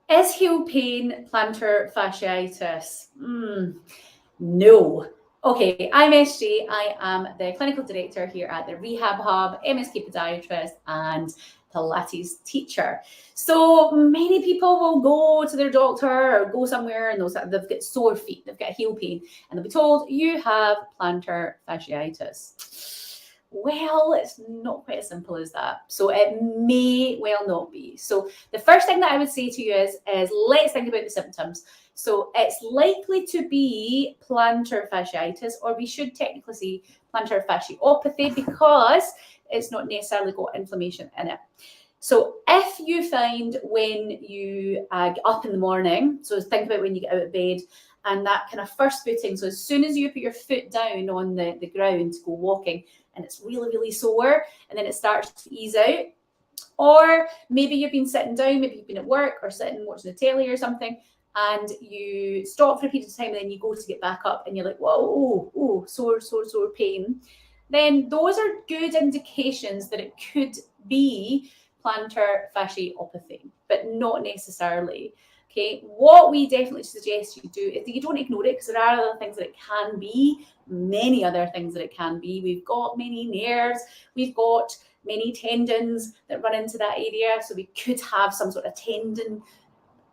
Is heel pain plantar fasciitis? No. Okay, I'm SJ. I am the clinical director here at the Rehab Hub, MSK podiatrist, and Pilates teacher. So many people will go to their doctor or go somewhere and they've got sore feet, they've got heel pain, and they'll be told you have plantar fasciitis. Well, it's not quite as simple as that. So it may well not be. So the first thing that I would say to you is let's think about the symptoms. So it's likely to be plantar fasciitis, or we should technically say plantar fasciopathy, because it's not necessarily got inflammation in it. So if you find when you get up in the morning, so think about when you get out of bed, and that kind of first footing, so as soon as you put your foot down on the ground to go walking, and it's really, really sore, and then it starts to ease out, or maybe you've been sitting down, maybe you've been at work or sitting watching the telly or something, and you stop for a period of time, and then you go to get back up, and you're like, whoa, sore pain. Then those are good indications that it could be plantar fasciopathy, but not necessarily. Okay, what we definitely suggest you do is that you don't ignore it, because there are other things that it can be, many other things that it can be. We've got many nerves, we've got many tendons that run into that area. So we could have some sort of tendon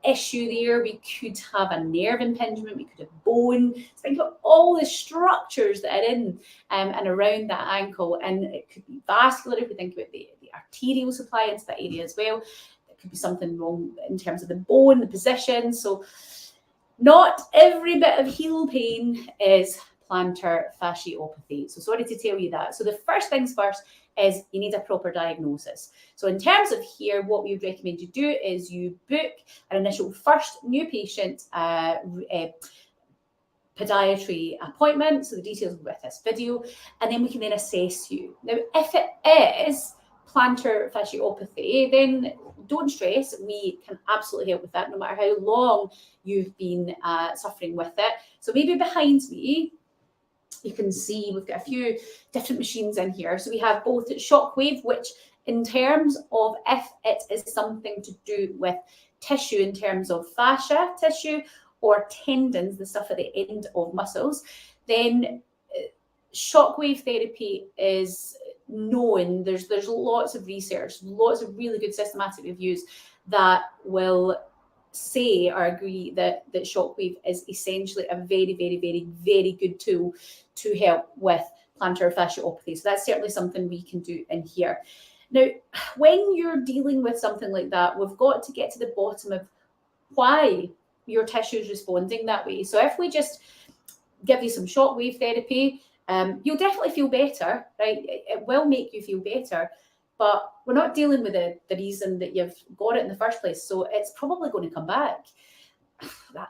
issue there. We could have a nerve impingement. We could have bone. So think about all the structures that are in and around that ankle. And it could be vascular if we think about the arterial supply into that area as well. There could be something wrong in terms of the bone, the position. So not every bit of heel pain is plantar fasciopathy. So sorry to tell you that. So the first things first is you need a proper diagnosis. So in terms of here, what we would recommend you do is you book an initial first new patient podiatry appointment. So the details are with this video, and then we can then assess you. Now, if it is plantar fasciopathy, then don't stress. We can absolutely help with that, no matter how long you've been suffering with it. So maybe behind me, you can see we've got a few different machines in here. So we have both Shockwave, which in terms of if it is something to do with tissue, in terms of fascia tissue or tendons, the stuff at the end of muscles, then shockwave therapy is known. There's lots of research, lots of really good systematic reviews that will say or agree that shockwave is essentially a very, very, very, very good tool to help with plantar fasciopathy. So that's certainly something we can do in here. Now, when you're dealing with something like that, we've got to get to the bottom of why your tissue is responding that way. So if we just give you some shockwave therapy, you'll definitely feel better, right? It will make you feel better, but we're not dealing with the reason that you've got it in the first place. So it's probably going to come back.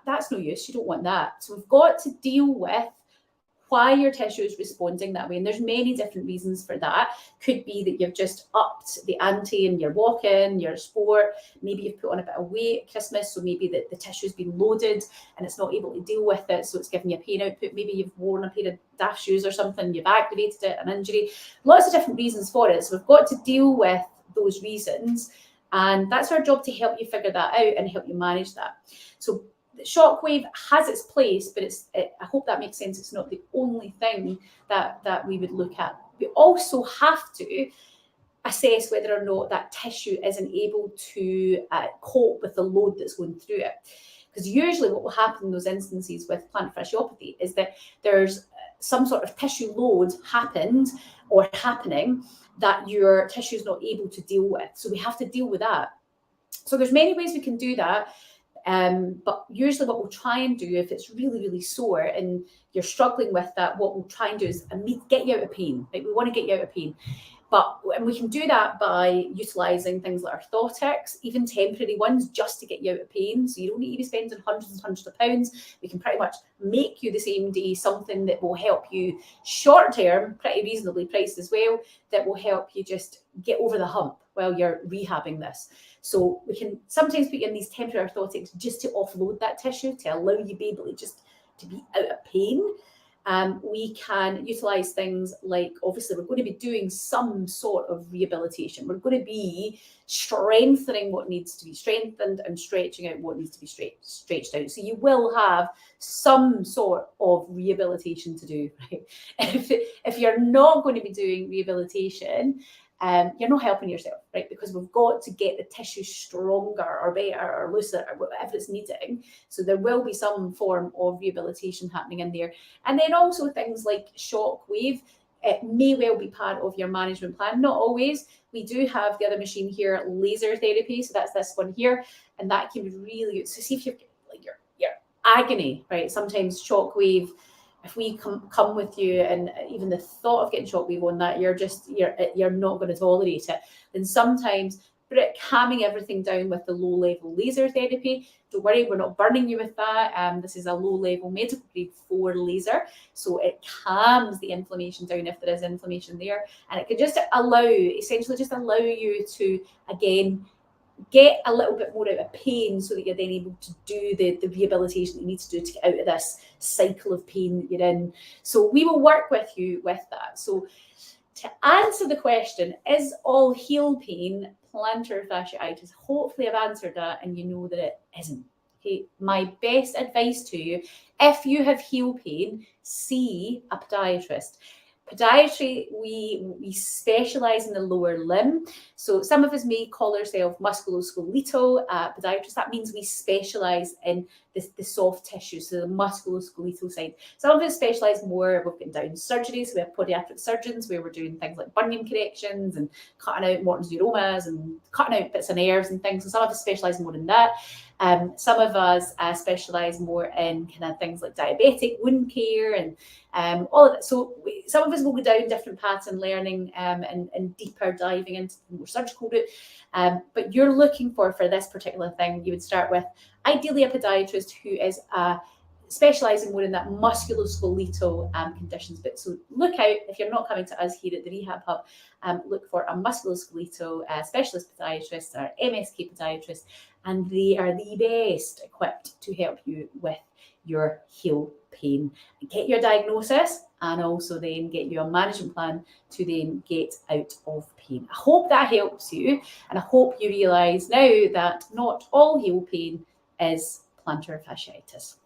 That's no use. You don't want that. So we've got to deal with why your tissue is responding that way. And there's many different reasons for that. Could be that you've just upped the ante in your walking, your sport. Maybe you've put on a bit of weight at Christmas, so maybe the tissue's been loaded and it's not able to deal with it, so it's giving you a pain output. Maybe you've worn a pair of daft shoes or something, you've aggravated it, an injury. Lots of different reasons for it. So we've got to deal with those reasons. And that's our job, to help you figure that out and help you manage that. So shockwave has its place, but I hope that makes sense. It's not the only thing that we would look at. We also have to assess whether or not that tissue isn't able to cope with the load that's going through it. Because usually what will happen in those instances with plantar fasciopathy is that there's some sort of tissue load happened or happening that your tissue is not able to deal with. So we have to deal with that. So there's many ways we can do that. But usually what we'll try and do, if it's really, really sore and you're struggling with that, what we'll try and do is get you out of pain. Like, we want to get you out of pain. And we can do that by utilising things like orthotics, even temporary ones, just to get you out of pain. So you don't need to be spending hundreds and hundreds of pounds. We can pretty much make you the same day something that will help you short term, pretty reasonably priced as well, that will help you just get over the hump while you're rehabbing this. So we can sometimes put you in these temporary orthotics just to offload that tissue, to allow you to be able to just to be out of pain. We can utilise things like, obviously, we're going to be doing some sort of rehabilitation. We're going to be strengthening what needs to be strengthened and stretching out what needs to be stretched out. So you will have some sort of rehabilitation to do, right? If you're not going to be doing rehabilitation, you're not helping yourself, right? Because we've got to get the tissue stronger or better or looser or whatever it's needing. So there will be some form of rehabilitation happening in there. And then also things like shockwave. It may well be part of your management plan, not always. We do have the other machine here, laser therapy. So that's this one here. And that can be really good. So see if you're like your agony, right? Sometimes shockwave, if we come with you and even the thought of getting shockwave on that, you're not going to tolerate it. Then sometimes calming everything down with the low level laser therapy. Don't worry, we're not burning you with that. This is a low level medical grade 4 laser. So it calms the inflammation down if there is inflammation there. And it can just essentially just allow you to, again, get a little bit more out of pain so that you're then able to do the rehabilitation that you need to do to get out of this cycle of pain that you're in. So we will work with you with that. So to answer the question, is all heel pain plantar fasciitis? Hopefully I've answered that and you know that it isn't. Okay, my best advice to you, if you have heel pain, see a podiatrist. Podiatry, we specialise in the lower limb. So some of us may call ourselves musculoskeletal podiatrists. That means we specialise in the soft tissue, so the musculoskeletal side. Some of us specialise more, we've got down surgery, so we have podiatric surgeons where we're doing things like bunion corrections and cutting out Morton's neuromas and cutting out bits of nerves and things. So some of us specialise more in that. Some of us specialise more in kind of things like diabetic wound care and all of that. So some of us will go down different paths in learning and deeper diving into the more surgical route. But you're looking for this particular thing, you would start with ideally a podiatrist who is specialising more in that musculoskeletal conditions. But so look out, if you're not coming to us here at the Rehab Hub, look for a musculoskeletal specialist podiatrist or MSK podiatrist, and they are the best equipped to help you with your heel pain. Get your diagnosis and also then get your management plan to then get out of pain. I hope that helps you, and I hope you realise now that not all heel pain is plantar fasciitis.